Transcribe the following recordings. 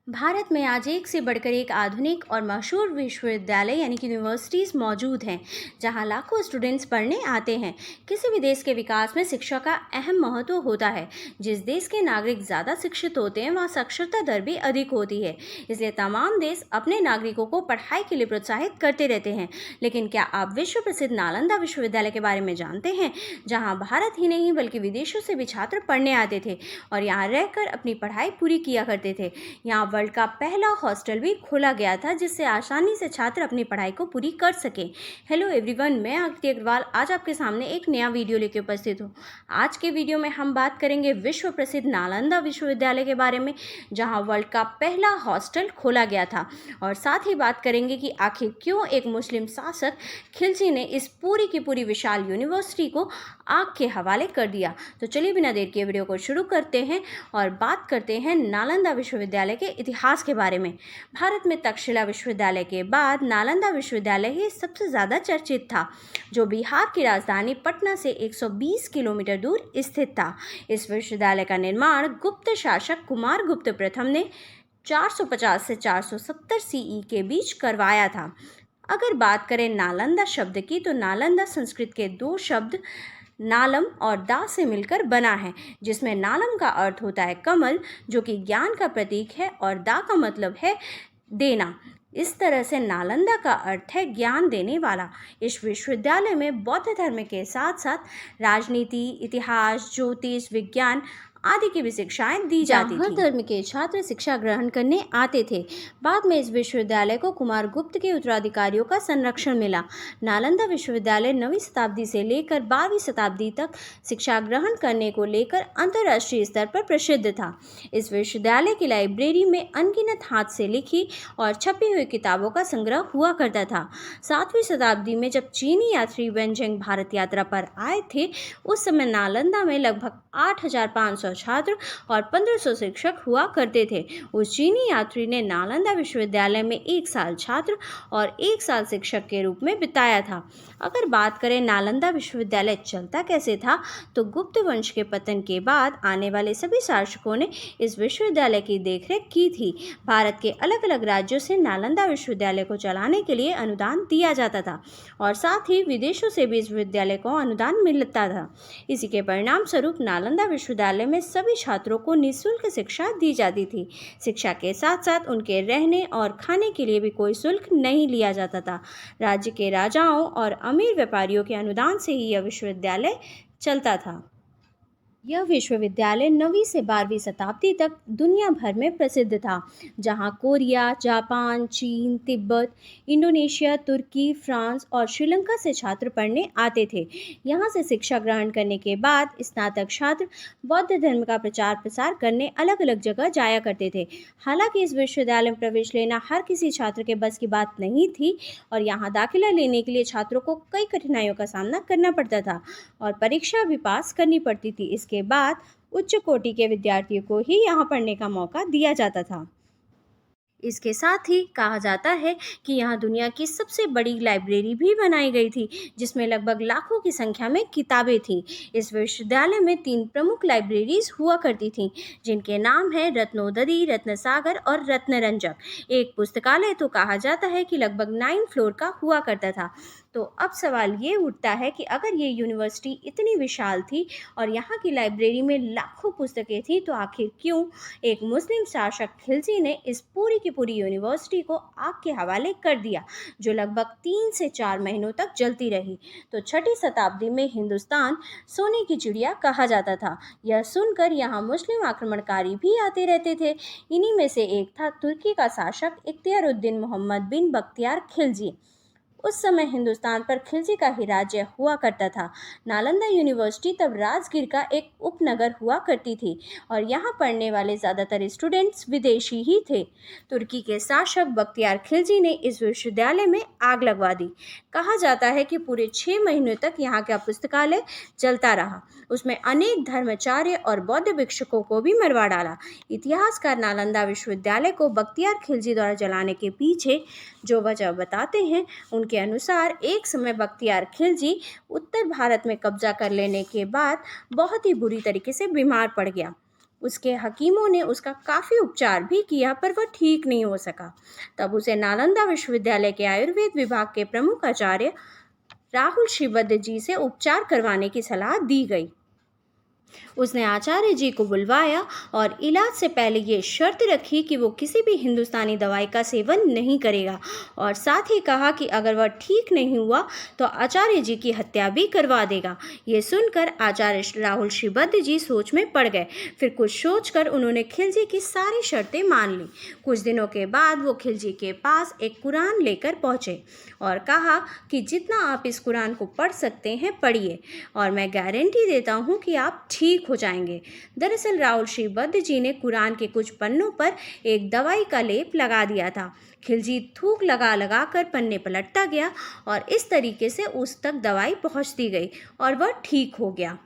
भारत में आज एक से बढ़कर एक आधुनिक और मशहूर विश्वविद्यालय यानी कि यूनिवर्सिटीज़ मौजूद हैं, जहां लाखों स्टूडेंट्स पढ़ने आते हैं। किसी भी देश के विकास में शिक्षा का अहम महत्व होता है। जिस देश के नागरिक ज़्यादा शिक्षित होते हैं, वहां साक्षरता दर भी अधिक होती है। इसलिए तमाम देश अपने नागरिकों को पढ़ाई के लिए प्रोत्साहित करते रहते हैं। लेकिन क्या आप विश्व प्रसिद्ध नालंदा विश्वविद्यालय के बारे में जानते हैं, जहाँ भारत ही नहीं बल्कि विदेशों से भी छात्र पढ़ने आते थे और यहाँ रहकर अपनी पढ़ाई पूरी किया करते थे। यहाँ वर्ल्ड का पहला हॉस्टल भी खोला गया था, जिससे आसानी से छात्र अपनी पढ़ाई को पूरी कर सके। हेलो एवरीवन, मैं आकृति अग्रवाल आज आपके सामने एक नया वीडियो लेकर उपस्थित हूँ। आज के वीडियो में हम बात करेंगे विश्व प्रसिद्ध नालंदा विश्वविद्यालय के बारे में, जहाँ वर्ल्ड का पहला हॉस्टल खोला गया था, और साथ ही बात करेंगे कि आखिर क्यों एक मुस्लिम शासक खिलजी ने इस पूरी की पूरी विशाल यूनिवर्सिटी को आग के हवाले कर दिया। तो चलिए बिना देर के वीडियो को शुरू करते हैं और बात करते हैं नालंदा विश्वविद्यालय के इतिहास के बारे में। भारत में तक्षशिला विश्वविद्यालय के बाद नालंदा विश्वविद्यालय ही सबसे ज़्यादा चर्चित था, जो बिहार की राजधानी पटना से 120 किलोमीटर दूर स्थित था। इस विश्वविद्यालय का निर्माण गुप्त शासक कुमार गुप्त प्रथम ने 450 से 470 सीई के बीच करवाया था। अगर बात करें नालंदा शब्द की, तो नालंदा संस्कृत के दो शब्द नालम और दा से मिलकर बना है, जिसमें नालम का अर्थ होता है कमल, जो कि ज्ञान का प्रतीक है, और दा का मतलब है देना। इस तरह से नालंदा का अर्थ है ज्ञान देने वाला। इस विश्वविद्यालय में बौद्ध धर्म के साथ साथ राजनीति, इतिहास, ज्योतिष, विज्ञान आदि की भी शिक्षाएं दी जाती थी। हर धर्म के छात्र शिक्षा ग्रहण करने आते थे। बाद में इस विश्वविद्यालय को कुमार गुप्त के उत्तराधिकारियों का संरक्षण मिला। नालंदा विश्वविद्यालय 9वीं शताब्दी से लेकर 12वीं शताब्दी तक शिक्षा ग्रहण करने को लेकर अंतर्राष्ट्रीय स्तर पर प्रसिद्ध था। इस विश्वविद्यालय की लाइब्रेरी में अनगिनत हाथ से लिखी और छपी हुई किताबों का संग्रह हुआ करता था। 7वीं शताब्दी में जब चीनी यात्री वेनजेंग भारत यात्रा पर आए थे, उस समय नालंदा में लगभग 8,500 छात्र और 1500 शिक्षक हुआ करते थे। उस चीनी यात्री ने नालंदा विश्वविद्यालय में 1 साल छात्र और 1 साल शिक्षक के रूप में बिताया था। अगर बात करें नालंदा विश्वविद्यालय चलता कैसे था, तो गुप्त वंश के पतन के बाद आने वाले सभी शासकों ने इस विश्वविद्यालय की देखरेख की थी। भारत के अलग अलग राज्यों से नालंदा विश्वविद्यालय को चलाने के लिए अनुदान दिया जाता था, और साथ ही विदेशों से भी इस विश्वविद्यालय को अनुदान मिलता था। इसी के परिणाम स्वरूप नालंदा विश्वविद्यालय में सभी छात्रों को निःशुल्क शिक्षा दी जाती थी। शिक्षा के साथ साथ उनके रहने और खाने के लिए भी कोई शुल्क नहीं लिया जाता था। राज्य के राजाओं और अमीर व्यापारियों के अनुदान से ही यह विश्वविद्यालय चलता था। यह विश्वविद्यालय 9वीं से 12वीं शताब्दी तक दुनिया भर में प्रसिद्ध था, जहां कोरिया, जापान, चीन, तिब्बत, इंडोनेशिया, तुर्की, फ्रांस और श्रीलंका से छात्र पढ़ने आते थे। यहां से शिक्षा ग्रहण करने के बाद स्नातक छात्र बौद्ध धर्म का प्रचार प्रसार करने अलग अलग जगह जाया करते थे। हालांकि इस विश्वविद्यालय में प्रवेश लेना हर किसी छात्र के बस की बात नहीं थी, और यहाँ दाखिला लेने के लिए छात्रों को कई कठिनाइयों का सामना करना पड़ता था और परीक्षा भी पास करनी पड़ती थी। इसके बाद उच्च कोटि के विद्यार्थियों को ही यहाँ पढ़ने का मौका दिया जाता था। इसके साथ ही कहा जाता है कि यहाँ दुनिया की सबसे बड़ी लाइब्रेरी भी बनाई गई थी, जिसमें लगभग लाखों की संख्या में किताबें थीं। इस विश्वविद्यालय में 3 प्रमुख लाइब्रेरीज हुआ करती थीं, जिनके नाम हैं रत्नोदरी, रत्नसागर और रत्नरंजक। एक पुस्तकालय तो कहा जाता है कि लगभग 9 फ्लोर का हुआ करता था। तो अब सवाल ये उठता है कि अगर ये यूनिवर्सिटी इतनी विशाल थी और यहाँ की लाइब्रेरी में लाखों पुस्तकें थी, तो आखिर क्यों एक मुस्लिम शासक खिलजी ने इस पूरी की पूरी यूनिवर्सिटी को आग के हवाले कर दिया, जो लगभग 3 से 4 महीनों तक जलती रही। तो 6ठी शताब्दी में हिंदुस्तान सोने की चिड़िया कहा जाता था। यह सुनकर यहाँ मुस्लिम आक्रमणकारी भी आते रहते थे। इन्हीं में से एक था तुर्की का शासक इख्तियारुद्दीन मोहम्मद बिन बख्तियार खिलजी। उस समय हिंदुस्तान पर खिलजी का ही राज्य हुआ करता था। नालंदा यूनिवर्सिटी तब राजगीर का एक उपनगर हुआ करती थी, और यहाँ पढ़ने वाले ज़्यादातर स्टूडेंट्स विदेशी ही थे। तुर्की के शासक बख्तियार खिलजी ने इस विश्वविद्यालय में आग लगवा दी। कहा जाता है कि पूरे 6 महीनों तक यहाँ का पुस्तकालय चलता रहा। उसमें अनेक धर्माचार्य और बौद्ध भिक्षुकों को भी मरवा डाला। इतिहासकार नालंदा विश्वविद्यालय को बख्तियार खिलजी द्वारा जलाने के पीछे जो वजह बताते हैं, उनके अनुसार एक समय बख्तियार खिलजी उत्तर भारत में कब्जा कर लेने के बाद बहुत ही बुरी तरीके से बीमार पड़ गया। उसके हकीमों ने उसका काफ़ी उपचार भी किया पर वह ठीक नहीं हो सका। तब उसे नालंदा विश्वविद्यालय के आयुर्वेद विभाग के प्रमुख आचार्य राहुल श्रीबद्ध जी से उपचार करवाने की सलाह दी गई। उसने आचार्य जी को बुलवाया और इलाज से पहले ये शर्त रखी कि वो किसी भी हिंदुस्तानी दवाई का सेवन नहीं करेगा और साथ ही कहा कि अगर वह ठीक नहीं हुआ तो आचार्य जी की हत्या भी करवा देगा। ये सुनकर आचार्य राहुल श्रीबद्ध जी सोच में पड़ गए। फिर कुछ सोचकर उन्होंने खिलजी की सारी शर्तें मान ली। कुछ दिनों के बाद वो खिलजी के पास एक कुरान लेकर पहुँचे और कहा कि जितना आप इस कुरान को पढ़ सकते हैं पढ़िए और मैं गारंटी देता हूँ कि आप ठीक हो जाएंगे। दरअसल राहुल श्रीबद्ध जी ने कुरान के कुछ पन्नों पर एक दवाई का लेप लगा दिया था। खिलजी थूक लगा लगा कर पन्ने पलटता गया और इस तरीके से उस तक दवाई पहुंचती गई और वह ठीक हो गया।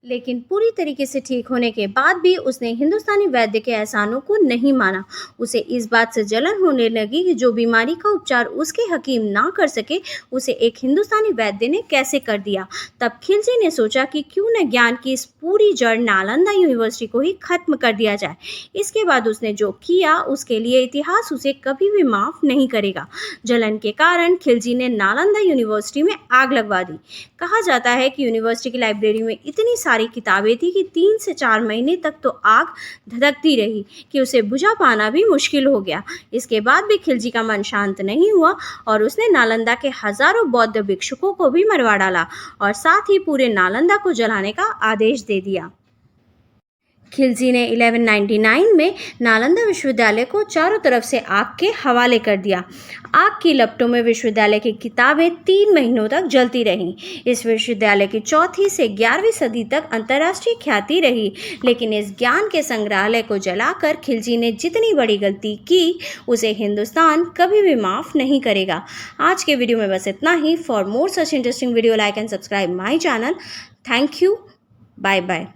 लेकिन पूरी तरीके से ठीक होने के बाद भी उसने हिंदुस्तानी वैद्य के एहसानों को नहीं माना। उसे इस बात से जलन होने लगी कि जो बीमारी का उपचार उसके हकीम ना कर सके उसे एक हिंदुस्तानी वैद्य ने कैसे कर दिया। तब खिलजी ने सोचा कि क्यों न ज्ञान की इस पूरी जड़ नालंदा यूनिवर्सिटी को ही खत्म कर दिया जाए। इसके बाद उसने जो किया उसके लिए इतिहास उसे कभी भी माफ़ नहीं करेगा। जलन के कारण खिलजी ने नालंदा यूनिवर्सिटी में आग लगवा दी। कहा जाता है कि यूनिवर्सिटी की लाइब्रेरी में इतनी सारी किताबें थी कि 3 से 4 महीने तक तो आग धधकती रही कि उसे बुझा पाना भी मुश्किल हो गया। इसके बाद भी खिलजी का मन शांत नहीं हुआ और उसने नालंदा के हजारों बौद्ध भिक्षुकों को भी मरवा डाला और साथ ही पूरे नालंदा को जलाने का आदेश दे दिया। खिलजी ने 1199 में नालंदा विश्वविद्यालय को चारों तरफ से आग के हवाले कर दिया। आग की लपटों में विश्वविद्यालय की किताबें 3 महीनों तक जलती रहीं। इस विश्वविद्यालय की 4वीं से 11वीं सदी तक अंतर्राष्ट्रीय ख्याति रही। लेकिन इस ज्ञान के संग्रहालय को जलाकर खिलजी ने जितनी बड़ी गलती की उसे हिंदुस्तान कभी भी माफ़ नहीं करेगा। आज के वीडियो में बस इतना ही। For more such interesting video like and subscribe my channel. Thank you. Bye bye.